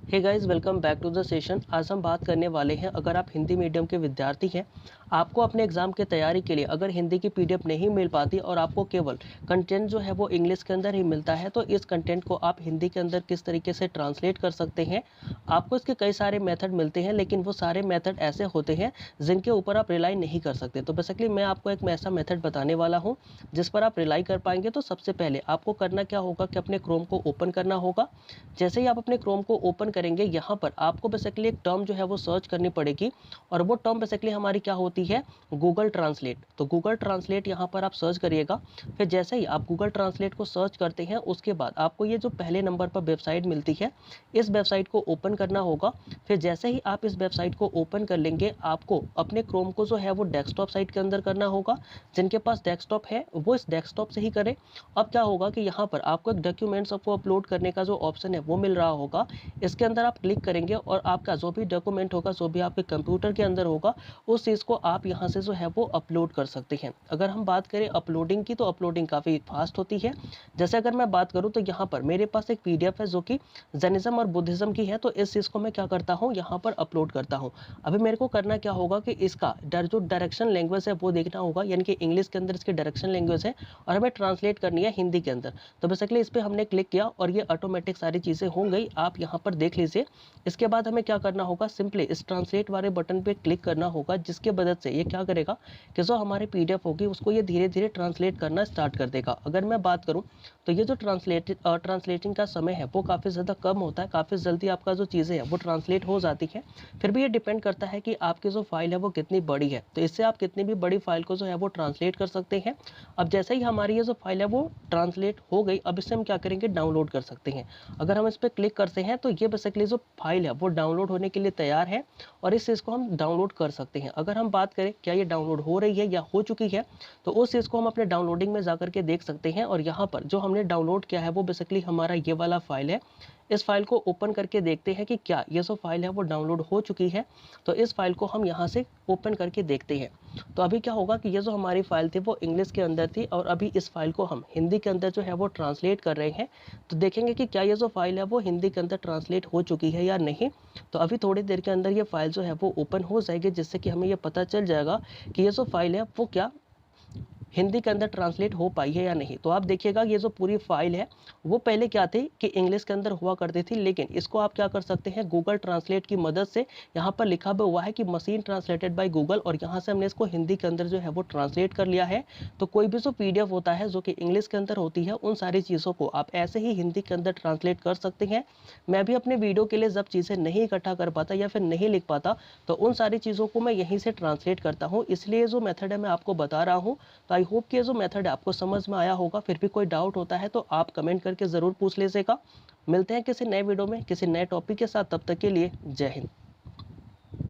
Hey guys, welcome back to the session. आज हम बात करने वाले हैं, अगर आप हिंदी मीडियम के विद्यार्थी हैं, आपको अपने एग्जाम की तैयारी के लिए अगर हिंदी की पीडीएफ नहीं मिल पाती और आपको केवल कंटेंट जो है वो इंग्लिश के अंदर ही मिलता है, तो इस कंटेंट को आप हिंदी के अंदर किस तरीके से ट्रांसलेट कर सकते हैं। आपको इसके कई सारे मेथड मिलते हैं, लेकिन वो सारे मेथड ऐसे होते हैं जिनके ऊपर आप रिलाई नहीं कर सकते। तो बेसिकली मैं आपको एक ऐसा मेथड बताने वाला हूँ जिस पर आप रिलाई कर पाएंगे। तो सबसे पहले आपको करना क्या होगा कि अपने क्रोम को ओपन करना होगा। जैसे ही आप अपने क्रोम को ओपन करेंगे, यहाँ पर आपको बेसिकली एक टर्म जो है वो सर्च करनी पड़ेगी, और वो टर्म बेसिकली हमारी क्या होती है, गूगल ट्रांसलेट। तो गूगल ट्रांसलेट यहाँ पर आप सर्च करिएगा। फिर जैसे ही आप गूगल ट्रांसलेट को सर्च करते हैं, उसके बाद आपको ये जो पहले नंबर पर वेबसाइट मिलती है, इस वेबसाइट को ओपन करना होगा। फिर जैसे ही आप इस वेबसाइट को ओपन कर लेंगे, आपको अपने क्रोम को जो है वो डेस्कटॉप साइट के अंदर करना होगा। जिनके पास डेस्कटॉप है वो इस डेस्कटॉप से ही करें। अब क्या होगा कि यहाँ पर आपको एक डॉक्यूमेंट्स को अपलोड करने का जो ऑप्शन है वो मिल रहा होगा। इसके अंदर आप क्लिक करेंगे और आपका जो भी डॉक्यूमेंट होगा, जो भी आपके कंप्यूटर के अंदर होगा, उस चीज़ को आप यहाँ से जो है वो अपलोड कर सकते हैं। अगर हम बात करें अपलोडिंग की, तो अपलोडिंग काफ़ी फास्ट होती है। जैसे अगर मैं बात करूँ तो यहाँ पर मेरे पास एक पीडीएफ है जो कि जैनिज्म और बुद्धिज्म की है। तो इस चीज़ को मैं क्या करता हूँ, यहाँ पर अपलोड करता हूँ। अभी मेरे को करना क्या होगा कि इसका जो डायरेक्शन लैंग्वेज है वो देखना होगा, यानी कि इंग्लिश के अंदर इसकी डायरेक्शन लैंग्वेज है और हमें ट्रांसलेट करनी है हिंदी के अंदर। तो बेसिकली इस पर हमने क्लिक किया और ये ऑटोमेटिक सारी चीज़ें हो गई, आप यहाँ पर देख लीजिए। इसके बाद हमें क्या करना होगा, सिंपली इस ट्रांसलेट वाले बटन पे क्लिक करना होगा, जिसके मदद से ये क्या करेगा कि जो हमारी पीडीएफ होगी उसको ये धीरे धीरे ट्रांसलेट करना स्टार्ट कर देगा। अगर मैं बात करूँ तो ये जो ट्रांसलेटिंग का समय है वो काफ़ी ज़्यादा कम होता है, काफ़ी जल्दी आपका जो चीज़ें हैं वो ट्रांसलेट हो जाती है। फिर भी ये डिपेंड करता है कि आपकी जो फाइल है वो कितनी बड़ी है, तो इससे आप कितनी भी बड़ी फाइल को जो है वो ट्रांसलेट कर सकते हैं। अब जैसे ही हमारी ये जो फाइल है वो ट्रांसलेट हो गई, अब इससे हम क्या करेंगे, डाउनलोड कर सकते हैं। अगर हम इस पर क्लिक करते हैं तो ये बेसिकली जो फाइल है वो डाउनलोड होने के लिए तैयार है और इस चीज़ को हम डाउनलोड कर सकते हैं। अगर हम बात करें क्या ये डाउनलोड हो रही है या हो चुकी है, तो उस चीज़ को हम अपने डाउनलोडिंग में जाकर के देख सकते हैं। और यहाँ पर जो हमने डाउनलोड किया है वो बेसिकली हमारा ये वाला फाइल है। इस फाइल को ओपन करके देखते हैं कि क्या ये जो फाइल है वो डाउनलोड हो चुकी है। तो इस फाइल को हम यहाँ से ओपन करके देखते हैं। तो अभी क्या होगा कि ये जो हमारी फाइल थी वो इंग्लिश के अंदर थी, और अभी इस फाइल को हम हिंदी के अंदर जो है वो ट्रांसलेट कर रहे हैं। तो देखेंगे कि क्या ये जो फाइल है वो हिंदी के अंदर ट्रांसलेट हो चुकी है या नहीं। तो अभी थोड़ी देर के अंदर ये फाइल जो है वो ओपन हो जाएगी, जिससे कि हमें ये पता चल जाएगा कि ये जो फाइल है वो क्या हिंदी के अंदर ट्रांसलेट हो पाई है या नहीं। तो आप देखिएगा ये जो पूरी फाइल है वो पहले क्या थी कि इंग्लिश के अंदर हुआ करती थी, लेकिन इसको आप क्या कर सकते हैं, गूगल ट्रांसलेट की मदद से, यहाँ पर लिखा भी हुआ है कि मशीन ट्रांसलेटेड बाय गूगल, और यहाँ से हमने इसको हिंदी के अंदर जो है वो ट्रांसलेट कर लिया है। तो कोई भी जो पीडीएफ होता है जो कि इंग्लिश के अंदर होती है, उन सारी चीज़ों को आप ऐसे ही हिंदी के अंदर ट्रांसलेट कर सकते हैं। मैं भी अपने वीडियो के लिए जब चीज़ें नहीं इकट्ठा कर पाता या फिर नहीं लिख पाता, तो उन सारी चीज़ों को मैं यहीं से ट्रांसलेट करता हूँ। इसलिए जो मेथड है मैं आपको बता रहा हूँ। तो आई होप कि ये जो मेथड है आपको समझ में आया होगा। फिर भी कोई डाउट होता है तो आप कमेंट करके ज़रूर पूछ लीजिएगा। मिलते हैं किसी नए वीडियो में किसी नए टॉपिक के साथ, तब तक के लिए जय हिंद।